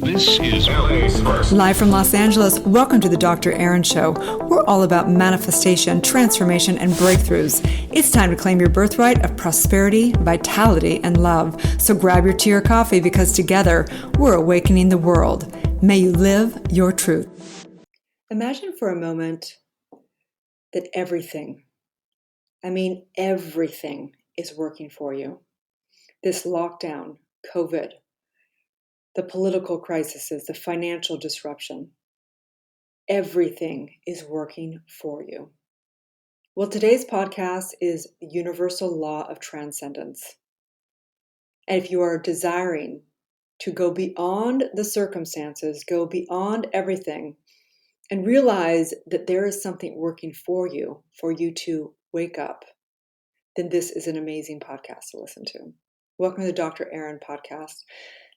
This is LA's first. Live from Los Angeles, welcome to the Dr. Erin Show. We're all about manifestation, transformation, and breakthroughs. It's time to claim your birthright of prosperity, vitality, and love. So grab your tea or coffee because together we're awakening the world. May you live your truth. Imagine for a moment that everything is working for you. This lockdown, COVID, the political crises, the financial disruption, everything is working for you. Well, today's podcast is the universal law of transcendence. And if you are desiring to go beyond the circumstances, go beyond everything, and realize that there is something working for you to wake up, then this is an amazing podcast to listen to. Welcome to the Dr. Erin podcast.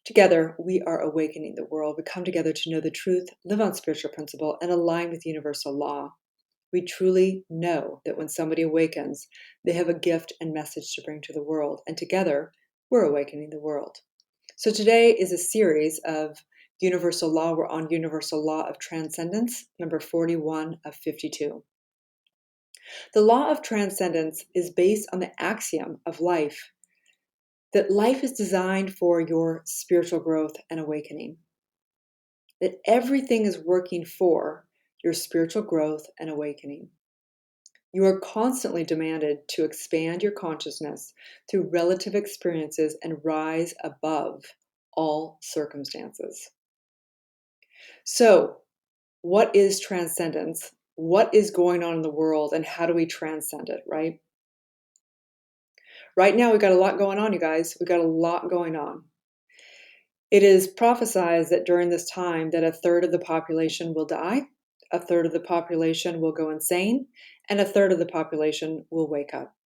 Together, we are awakening the world. We come together to know the truth, live on spiritual principle, and align with universal law. We truly know that when somebody awakens, they have a gift and message to bring to the world. And together, we're awakening the world. So today is a series of universal law. We're on universal law of transcendence, number 41 of 52. The law of transcendence is based on the axiom of life, that life is designed for your spiritual growth and awakening. That everything is working for your spiritual growth and awakening. You are constantly demanded to expand your consciousness through relative experiences and rise above all circumstances. So, what is transcendence? What is going on in the world and how do we transcend it, right? Right now, we've got a lot going on, you guys. We've got a lot going on. It is prophesied that during this time that a third of the population will die, a third of the population will go insane, and a third of the population will wake up.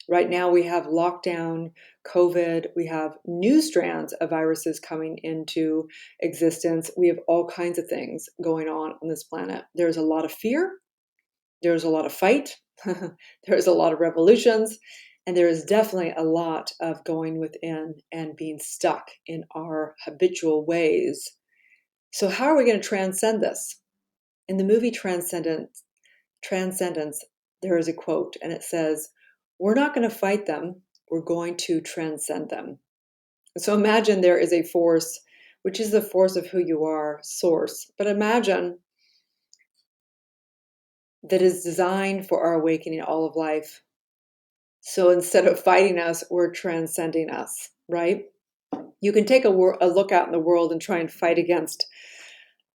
Right now, we have lockdown, COVID, we have new strands of viruses coming into existence. We have all kinds of things going on this planet. There's a lot of fear. There's a lot of fight. There's a lot of revolutions. And there is definitely a lot of going within and being stuck in our habitual ways. So how are we going to transcend this? In the movie Transcendence, there is a quote, and it says, "We're not going to fight them. We're going to transcend them." So imagine there is a force, which is the force of who you are, source. But imagine that is designed for our awakening all of life. So instead of fighting us, we're transcending us, right? You can take a look out in the world and try and fight against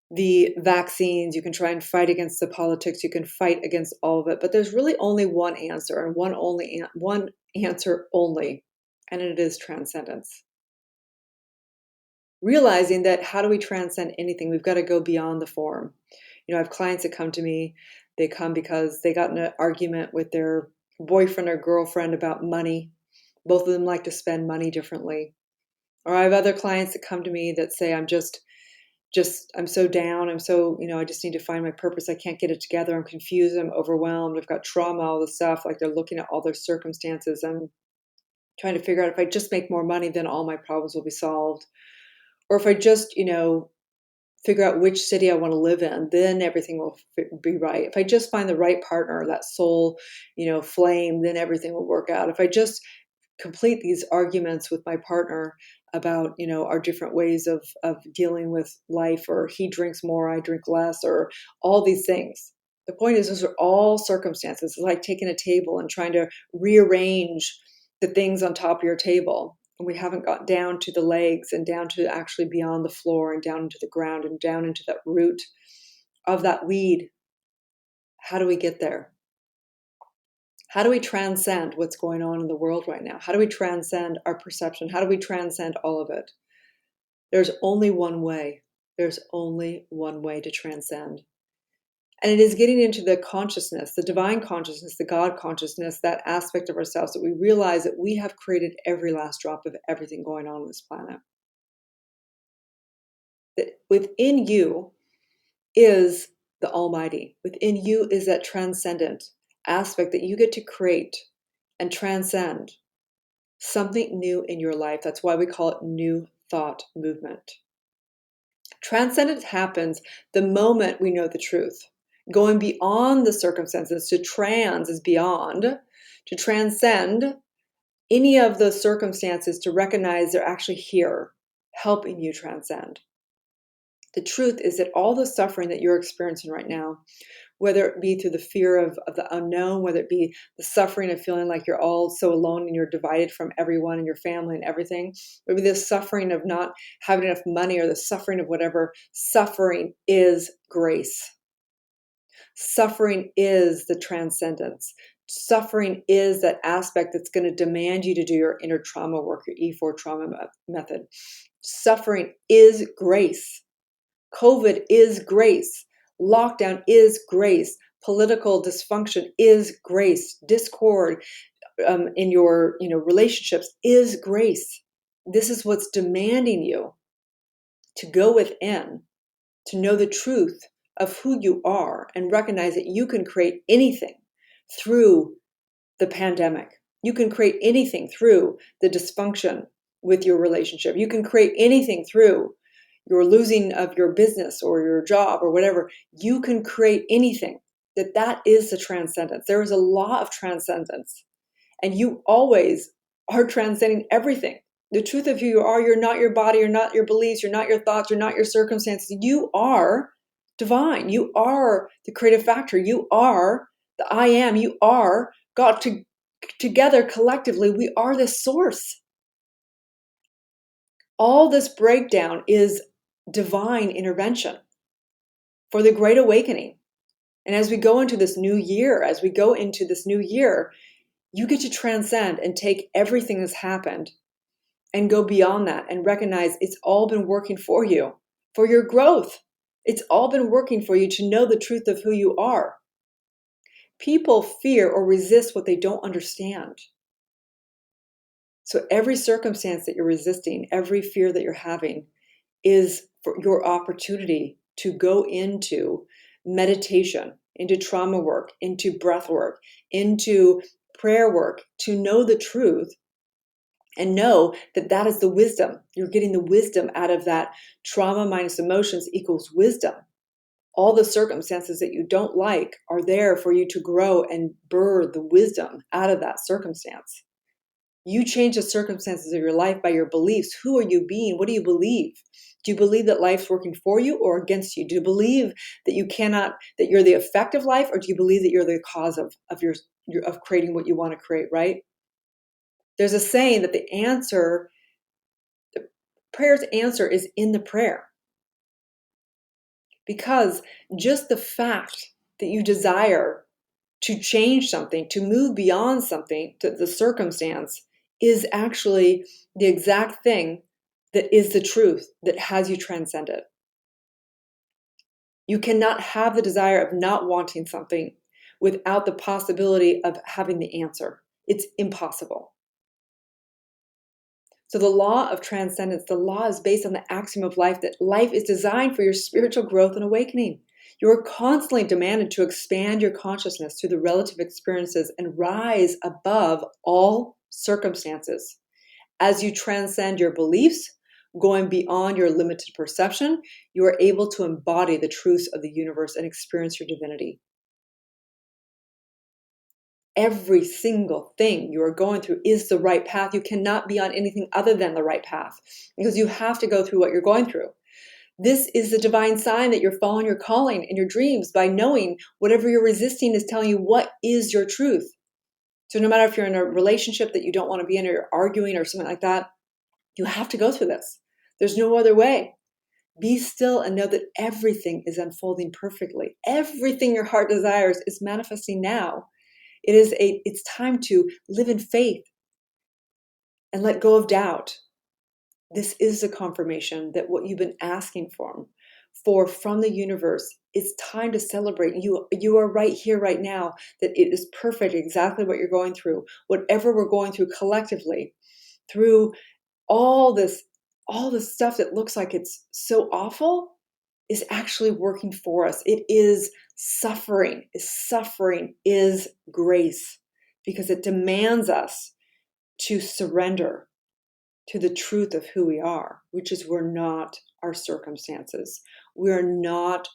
the vaccines. You can try and fight against the politics. You can fight against all of it. But there's really only one answer and one answer only, and it is transcendence. Realizing that how do we transcend anything? We've got to go beyond the form. I have clients that come to me. They come because they got in an argument with their boyfriend or girlfriend about money. Both of them like to spend money differently. Or I have other clients that come to me that say, I'm so down. I'm so, I just need to find my purpose. I can't get it together. I'm confused. I'm overwhelmed. I've got trauma, all this stuff. Like they're looking at all their circumstances and trying to figure out if I just make more money, then all my problems will be solved. Or if I just, figure out which city I want to live in, then everything will be right. If I just find the right partner, that soul, flame, then everything will work out. If I just complete these arguments with my partner about, our different ways of dealing with life, or he drinks more, I drink less, or all these things. The point is, those are all circumstances. It's like taking a table and trying to rearrange the things on top of your table. And we haven't got down to the legs and down to actually beyond the floor and down into the ground and down into that root of that weed. How do we get there? How do we transcend what's going on in the world right now? How do we transcend our perception? How do we transcend all of it? There's only one way. There's only one way to transcend. And it is getting into the consciousness, the divine consciousness, the God consciousness, that aspect of ourselves that we realize that we have created every last drop of everything going on this planet. That within you is the Almighty. Within you is that transcendent aspect that you get to create and transcend something new in your life. That's why we call it New Thought Movement. Transcendence happens the moment we know the truth. Going beyond the circumstances, to trans is beyond, to transcend any of those circumstances, to recognize they're actually here, helping you transcend. The truth is that all the suffering that you're experiencing right now, whether it be through the fear of the unknown, whether it be the suffering of feeling like you're all so alone and you're divided from everyone and your family and everything, maybe the suffering of not having enough money or the suffering of whatever, suffering is grace. Suffering is the transcendence. Suffering is that aspect that's going to demand you to do your inner trauma work, your E4 trauma method. Suffering is grace. COVID is grace. Lockdown is grace. Political dysfunction is grace. Discord in your relationships is grace. This is what's demanding you to go within, to know the truth of who you are and recognize that you can create anything through the pandemic. You can create anything through the dysfunction with your relationship. You can create anything through your losing of your business or your job or whatever. You can create anything. That is the transcendence. There is a law of transcendence, and you always are transcending everything. The truth of who you are, you're not your body, you're not your beliefs, you're not your thoughts, you're not your circumstances. You are divine. You are the creative factor. You are the I am. You are God. Together, collectively, we are this source. All this breakdown is divine intervention for the great awakening. And as we go into this new year, you get to transcend and take everything that's happened and go beyond that and recognize it's all been working for you, for your growth. It's all been working for you to know the truth of who you are. People fear or resist what they don't understand. So every circumstance that you're resisting, every fear that you're having is for your opportunity to go into meditation, into trauma work, into breath work, into prayer work, to know the truth and know that that is the wisdom. You're getting the wisdom out of that. Trauma minus emotions equals wisdom. All the circumstances that you don't like are there for you to grow and birth the wisdom out of that circumstance. You change the circumstances of your life by your beliefs. Who are you being? What do you believe? Do you believe that life's working for you or against you? Do you believe that that you're the effect of life, or do you believe that you're the cause of creating what you want to create, right? There's a saying that the prayer's answer is in the prayer. Because just the fact that you desire to change something, to move beyond something, to the circumstance, is actually the exact thing that is the truth that has you transcend it. You cannot have the desire of not wanting something without the possibility of having the answer. It's impossible. So the law of transcendence, the law is based on the axiom of life that life is designed for your spiritual growth and awakening. You are constantly demanded to expand your consciousness through the relative experiences and rise above all circumstances. As you transcend your beliefs, going beyond your limited perception, you are able to embody the truths of the universe and experience your divinity. Every single thing you are going through is the right path. You cannot be on anything other than the right path because you have to go through what you're going through. This is the divine sign that you're following your calling in your dreams by knowing whatever you're resisting is telling you what is your truth. So no matter if you're in a relationship that you don't want to be in or you're arguing or something like that, you have to go through this. There's no other way. Be still and know that everything is unfolding perfectly. Everything your heart desires is manifesting now. It's time to live in faith and let go of doubt. This is a confirmation that what you've been asking for from the universe, it's time to celebrate. You are right here, right now, that it is perfect, exactly what you're going through. Whatever we're going through collectively, through all this stuff that looks like it's so awful, is actually working for us. It is suffering. Suffering is grace because it demands us to surrender, to the truth of who we are, which is we're not our circumstances. We are not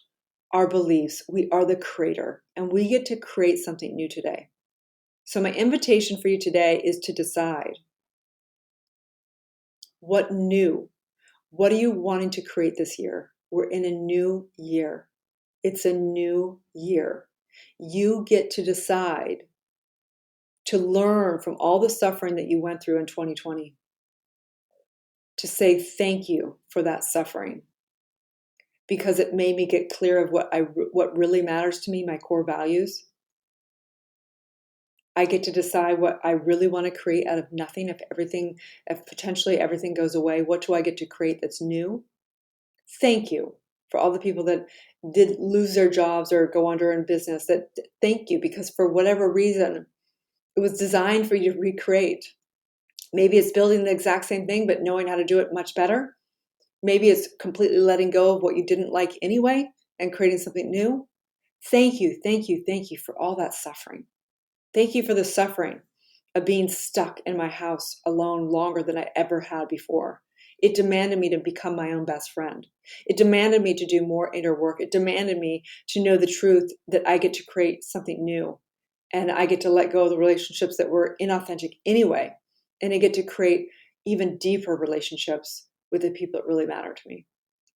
our beliefs. We are the creator, and we get to create something new today. So my invitation for you today is to decide what new, what are you wanting to create this year? We're in a new year. It's a new year. You get to decide to learn from all the suffering that you went through in 2020, to say thank you for that suffering, because it made me get clear of what really matters to me, my core values. I get to decide what I really want to create out of nothing. If potentially everything goes away, what do I get to create that's new? Thank you for all the people that did lose their jobs or go under in business. Thank you, because for whatever reason, it was designed for you to recreate. Maybe it's building the exact same thing, but knowing how to do it much better. Maybe it's completely letting go of what you didn't like anyway and creating something new. Thank you, thank you, thank you for all that suffering. Thank you for the suffering of being stuck in my house alone longer than I ever had before. It demanded me to become my own best friend. It demanded me to do more inner work. It demanded me to know the truth that I get to create something new. And I get to let go of the relationships that were inauthentic anyway. And I get to create even deeper relationships with the people that really matter to me.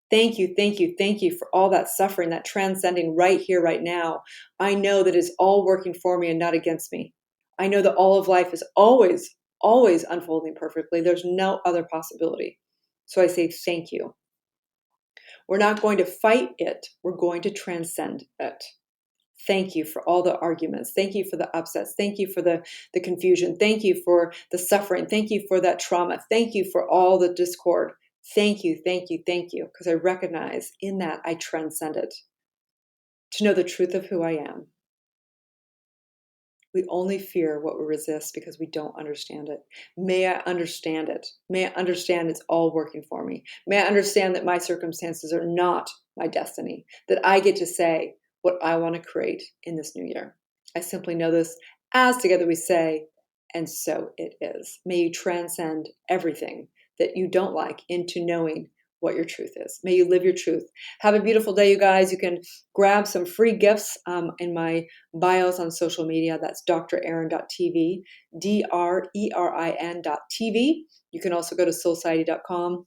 Thank you, thank you, thank you for all that suffering, that transcending right here, right now. I know that it's all working for me and not against me. I know that all of life is always, always unfolding perfectly. There's no other possibility. So I say thank you. We're not going to fight it. We're going to transcend it. Thank you for all the arguments. Thank you for the upsets. Thank you for the confusion. Thank you for the suffering. Thank you for that trauma. Thank you for all the discord. Thank you, thank you, thank you, because I recognize in that I transcend it. To know the truth of who I am. We only fear what we resist because we don't understand it. May I understand it. May I understand it's all working for me. May I understand that my circumstances are not my destiny, that I get to say what I want to create in this new year. I simply know this as together we say, and so it is. May you transcend everything that you don't like into knowing what your truth is. May you live your truth. Have a beautiful day, you guys. You can grab some free gifts in my bios on social media. That's drerin.tv, DRERIN.tv. You can also go to soulciety.com.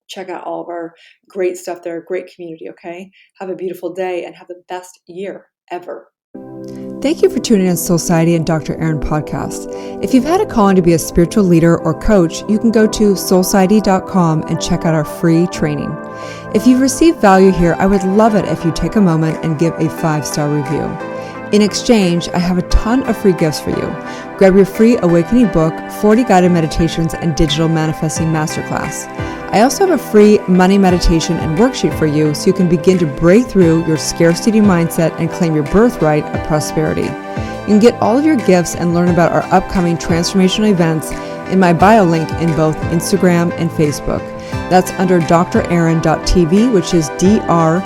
Check out all of our great stuff there. Great community, okay? Have a beautiful day and have the best year ever. Thank you for tuning in to Soul Society and Dr. Erin podcast. If you've had a calling to be a spiritual leader or coach, you can go to soulciety.com and check out our free training. If you've received value here, I would love it if you take a moment and give a 5-star review. In exchange, I have a ton of free gifts for you. Grab your free awakening book, 40 guided meditations, and digital manifesting masterclass. I also have a free money meditation and worksheet for you so you can begin to break through your scarcity mindset and claim your birthright of prosperity. You can get all of your gifts and learn about our upcoming transformational events in my bio link in both Instagram and Facebook. That's under drerin.tv, which is DRERIN.tv.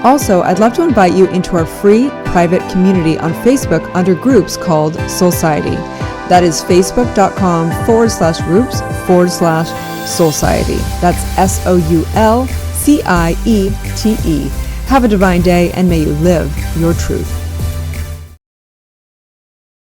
Also, I'd love to invite you into our free private community on Facebook under groups called Soul Society. That is facebook.com/groups/Soulciety. That's SOULCIETE. Have a divine day and may you live your truth.